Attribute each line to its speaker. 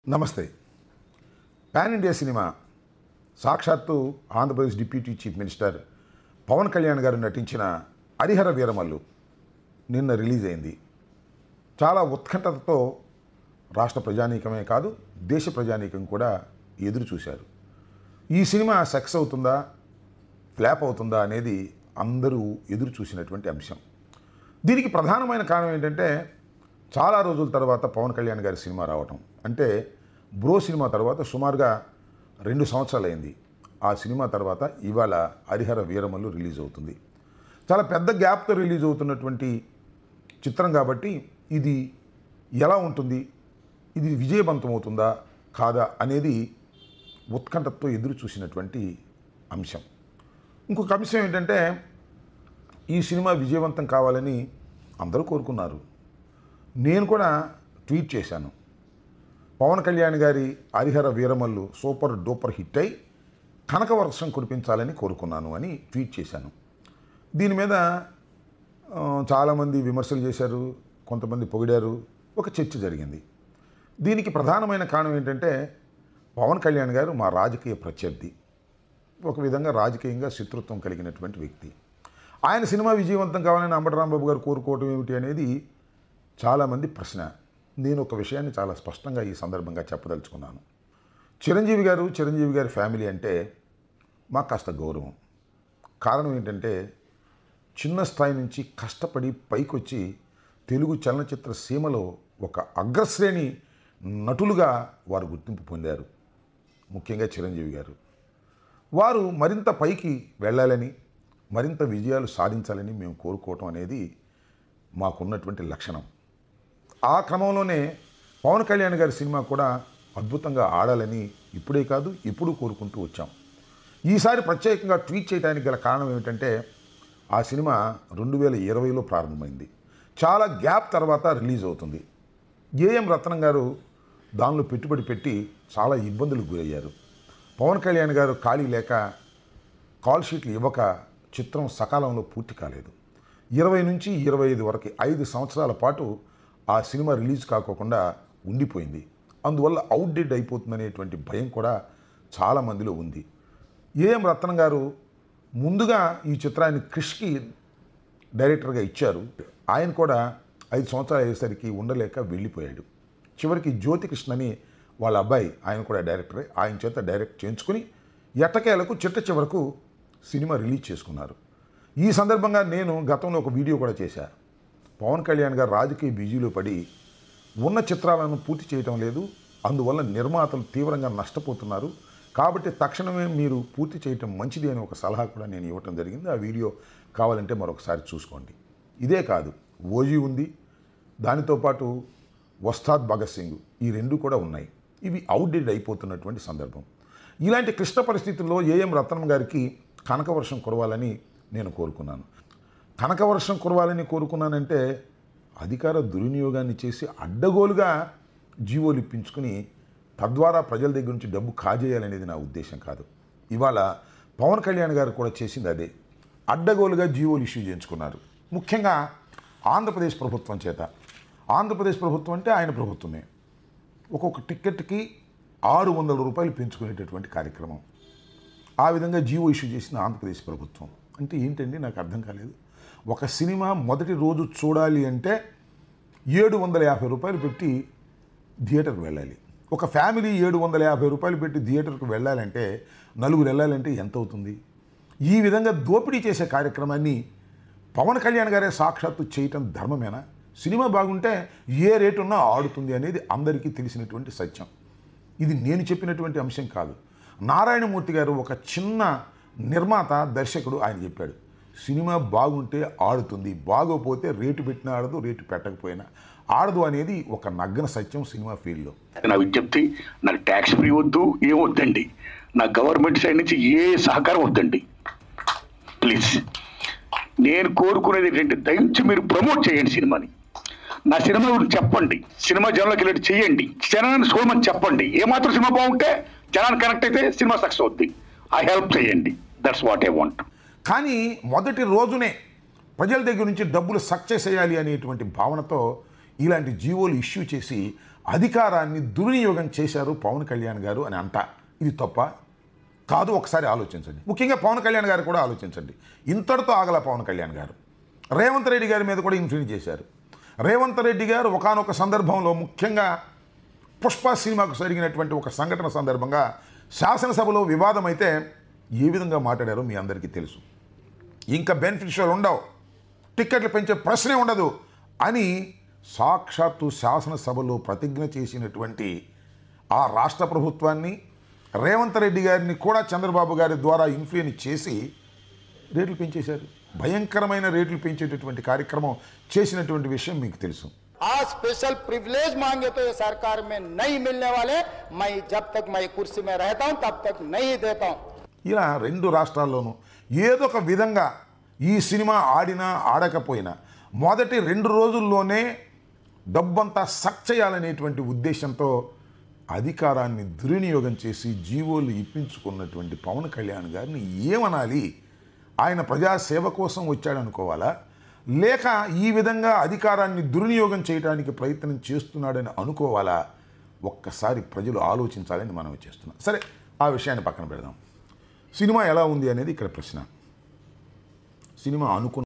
Speaker 1: నమస్తే. Pan India cinema సాక్షాత్తు Andhra Pradesh deputy chief minister Pawan Kalyan గారు నటించిన హరిహర వీరమల్లు నిన్న రిలీజ్ అయింది. చాలా ఉత్కంఠతతో రాష్ట్ర ప్రజానీకమే కాదు, దేశ ప్రజానీకం కూడా ఎదురు చూశారు. ఈ సినిమా సక్సెస్ అవుతుందా, ఫ్లాప్ అవుతుందా అనేది అందరూ ఎదురు చూసినటువంటి అంశం. దీనికి ప్రధానమైన కారణం ఏంటంటే, చాలా రోజుల తర్వాత పవన్ కళ్యాణ్ గారి సినిమా రావటం. అంటే బ్రో సినిమా తర్వాత సుమారుగా 2 సంవత్సరాలు అయింది. ఆ సినిమా తర్వాత ఇవాళ హరిహర వీరమల్లు రిలీజ్ అవుతుంది. చాలా పెద్ద గ్యాప్తో రిలీజ్ అవుతున్నటువంటి చిత్రం కాబట్టి ఇది ఎలా ఉంటుంది, ఇది విజయవంతం అవుతుందా కాదా అనేది ఉత్కంఠతో ఎదురు చూసినటువంటి అంశం. ఇంకొక అంశం ఏంటంటే, ఈ సినిమా విజయవంతం కావాలని అందరూ కోరుకున్నారు. నేను కూడా ట్వీట్ చేశాను, పవన్ కళ్యాణ్ గారి Harihara Veeramallu super duper hit అయి కనకవర్షం కురిపించాలని కోరుకున్నాను అని ట్వీట్ చేశాను. దీని మీద చాలామంది విమర్శలు చేశారు, కొంతమంది పొగిడారు, ఒక చర్చ జరిగింది. దీనికి ప్రధానమైన కారణం ఏంటంటే, పవన్ కళ్యాణ్ గారు మా రాజకీయ ప్రత్యర్థి, ఒక విధంగా రాజకీయంగా శత్రుత్వం కలిగినటువంటి వ్యక్తి. ఆయన సినిమా విజయవంతం కావాలని అంబటి రాంబాబు గారు కోరుకోవటం ఏమిటి అనేది చాలామంది ప్రశ్న. నేను ఒక విషయాన్ని చాలా స్పష్టంగా ఈ సందర్భంగా చెప్పదలుచుకున్నాను. చిరంజీవి గారి ఫ్యామిలీ అంటే మాకు కాస్త గౌరవం. కారణం ఏంటంటే, చిన్న స్థాయి నుంచి కష్టపడి పైకొచ్చి తెలుగు చలనచిత్ర సీమలో ఒక అగ్రశ్రేణి నటులుగా వారు గుర్తింపు పొందారు. ముఖ్యంగా చిరంజీవి గారు వారు మరింత పైకి వెళ్ళాలని, మరింత విజయాలు సాధించాలని మేము కోరుకోవటం అనేది మాకున్నటువంటి లక్షణం. ఆ క్రమంలోనే పవన్ కళ్యాణ్ గారి సినిమా కూడా అద్భుతంగా ఆడాలని ఇప్పుడే కాదు ఎప్పుడూ కోరుకుంటూ వచ్చాం. ఈసారి ప్రత్యేకంగా ట్వీట్ చేయడానికి గల కారణం ఏమిటంటే, ఆ సినిమా 2020లో ప్రారంభమైంది. చాలా గ్యాప్ తర్వాత రిలీజ్ అవుతుంది. ఏఎం రత్నం గారు దానిలో పెట్టుబడి పెట్టి చాలా ఇబ్బందులకు గురయ్యారు. పవన్ కళ్యాణ్ గారు ఖాళీ లేక కాల్ షీట్లు ఇవ్వక చిత్రం సకాలంలో పూర్తి కాలేదు. 20 నుంచి 25 వరకు 5 సంవత్సరాల పాటు ఆ సినిమా రిలీజ్ కాకోకుండా ఉండిపోయింది. అందువల్ల అవుట్డేట్ అయిపోతుందనేటువంటి భయం కూడా చాలామందిలో ఉంది. ఏఎం రత్నం గారు ముందుగా ఈ చిత్రాన్ని క్రిష్కి డైరెక్టర్గా ఇచ్చారు. ఆయన కూడా 5 సంవత్సరాలు అయ్యేసరికి ఉండలేక వెళ్ళిపోయాడు. చివరికి జ్యోతి కృష్ణని వాళ్ళ అబ్బాయి, ఆయన కూడా డైరెక్టరే, ఆయన చేత డైరెక్ట్ చేయించుకుని ఎట్టకేలకు చిట్ట చివరకు సినిమా రిలీజ్ చేసుకున్నారు. ఈ సందర్భంగా నేను గతంలో ఒక వీడియో కూడా చేశాను. పవన్ కళ్యాణ్ గారు రాజకీయ బిజీలో పడి ఉన్న చిత్రాలను పూర్తి చేయటం లేదు, అందువల్ల నిర్మాతలు తీవ్రంగా నష్టపోతున్నారు, కాబట్టి తక్షణమే మీరు పూర్తి చేయటం మంచిది అని ఒక సలహా కూడా నేను ఇవ్వటం జరిగింది. ఆ వీడియో కావాలంటే మరొకసారి చూసుకోండి. ఇదే కాదు, ఓజీ ఉంది, దానితో పాటు వస్తాద్ భగత్ సింగ్, ఈ 2 కూడా ఉన్నాయి. ఇవి అవుట్డేట్ అయిపోతున్నటువంటి సందర్భం. ఇలాంటి క్లిష్ట పరిస్థితుల్లో ఏఎం రత్నం గారికి కనకవర్షం కురవాలని నేను కోరుకున్నాను. కనకవర్షం కురవాలని కోరుకున్నానంటే, అధికార దుర్వినియోగాన్ని చేసి అడ్డగోలుగా జీవోలు ఇప్పించుకుని తద్వారా ప్రజల దగ్గర నుంచి డబ్బు కాజేయాలనేది నా ఉద్దేశం కాదు. ఇవాళ పవన్ కళ్యాణ్ గారు కూడా చేసింది అదే. అడ్డగోలుగా జీవోలు ఇష్యూ చేయించుకున్నారు, ముఖ్యంగా ఆంధ్రప్రదేశ్ ప్రభుత్వం చేత. ఆంధ్రప్రదేశ్ ప్రభుత్వం అంటే ఆయన ప్రభుత్వమే. ఒక్కొక్క టిక్కెట్కి 600 రూపాయలు పెంచుకునేటటువంటి కార్యక్రమం. ఆ విధంగా జీవో ఇష్యూ చేసిన ఆంధ్రప్రదేశ్ ప్రభుత్వం అంటే ఏంటండి, నాకు అర్థం కాలేదు. ఒక సినిమా మొదటి రోజు చూడాలి అంటే 750 రూపాయలు పెట్టి థియేటర్కి వెళ్ళాలి. ఒక ఫ్యామిలీ 750 రూపాయలు పెట్టి థియేటర్కి వెళ్ళాలంటే, 4 వెళ్ళాలంటే ఎంత అవుతుంది? ఈ విధంగా దోపిడీ చేసే కార్యక్రమాన్ని పవన్ కళ్యాణ్ గారే సాక్షాత్తు చేయటం ధర్మమేనా? సినిమా బాగుంటే ఏ రేటు ఉన్నా ఆడుతుంది అనేది అందరికీ తెలిసినటువంటి సత్యం. ఇది నేను చెప్పినటువంటి అంశం కాదు. నారాయణమూర్తి గారు, ఒక చిన్న నిర్మాత దర్శకుడు, ఆయన చెప్పాడు, సినిమా బాగుంటే ఆడుతుంది, బాగోపోతే రేటు పెట్టినా ఆడదు, రేటు పెట్టకపోయినా ఆడదు అనేది ఒక నగ్న సత్యం సినిమా ఫీల్డ్లో.
Speaker 2: నా విజ్ఞప్తి, నాకు ట్యాక్స్ ఫ్రీ వద్దు, ఏం వద్దండి, నా గవర్నమెంట్ సైడ్ నుంచి ఏ సహకారం వద్దండి ప్లీజ్. నేను కోరుకునేది ఏంటంటే, దయచేసి మీరు ప్రమోట్ చేయండి సినిమాని, నా సినిమా గురించి చెప్పండి, సినిమా జనంలోకి వెళ్ళి చేయండి, జనాన్ని చూడమని చెప్పండి. ఏమాత్రం సినిమా బాగుంటే జనాన్ని కనెక్ట్ అయితే సినిమా సక్సెస్ అవుద్ది. ఆ హెల్ప్ చేయండి, దట్స్ వాట్ ఐ వాంట్.
Speaker 1: కానీ మొదటి రోజునే ప్రజల దగ్గర నుంచి డబ్బులు సక్సెస్ చేయాలి అనేటువంటి భావనతో ఇలాంటి జీవోలు ఇష్యూ చేసి అధికారాన్ని దుర్వినియోగం చేశారు పవన్ కళ్యాణ్ గారు అని అంట. ఇది తప్ప కాదు, ఒకసారి ఆలోచించండి. ముఖ్యంగా పవన్ కళ్యాణ్ గారు కూడా ఆలోచించండి. ఇంతటితో ఆగల పవన్ కళ్యాణ్ గారు రేవంత్ రెడ్డి గారి మీద కూడా ఇన్ఫ్లుయెన్స్ చేశారు. రేవంత్ రెడ్డి గారు ఒకానొక సందర్భంలో, ముఖ్యంగా పుష్ప సినిమాకు జరిగినటువంటి ఒక సంఘటన సందర్భంగా శాసనసభలో వివాదం అయితే ఏ విధంగా మాట్లాడారో మీ అందరికీ తెలుసు. ఇంకా బెనిఫిషియల్ ఉండవు, టిక్కెట్లు పెంచే ప్రశ్నే ఉండదు అని సాక్షాత్తు శాసనసభలో ప్రతిజ్ఞ చేసినటువంటి ఆ రాష్ట్ర ప్రభుత్వాన్ని, రేవంత్ రెడ్డి గారిని కూడా చంద్రబాబు గారి ద్వారా ఇన్ఫ్లుయెన్స్ చేసి రేట్లు పెంచేశారు. భయంకరమైన రేట్లు పెంచేటటువంటి కార్యక్రమం చేసినటువంటి విషయం మీకు తెలుసు.
Speaker 3: आज स्पेशल प्रिविलेज मांगे तो ये सरकार में नहीं मिलने वाले, मैं जब तक मैं कुर्सी में रहता हूं तब तक नहीं देता हूं.
Speaker 1: ఇలా రెండు రాష్ట్రాల్లోనూ ఏదో ఒక విధంగా ఈ సినిమా ఆడినా ఆడకపోయినా మొదటి 2 రోజుల్లోనే డబ్బంతా సక్ చేయాలనేటువంటి ఉద్దేశంతో అధికారాన్ని దుర్వినియోగం చేసి జీవోలు ఇప్పించుకున్నటువంటి పవన్ కళ్యాణ్ గారిని ఏమనాలి? ఆయన ప్రజాసేవ కోసం వచ్చాడనుకోవాలా, లేక ఈ విధంగా అధికారాన్ని దుర్వినియోగం చేయడానికి ప్రయత్నం చేస్తున్నాడని అనుకోవాలా? ఒక్కసారి ప్రజలు ఆలోచించాలని మనం చేస్తున్నాం. సరే, ఆ విషయాన్ని పక్కన పెడదాం. సినిమా ఎలా ఉంది అనేది ఇక్కడ ప్రశ్న. సినిమా అనుకున్న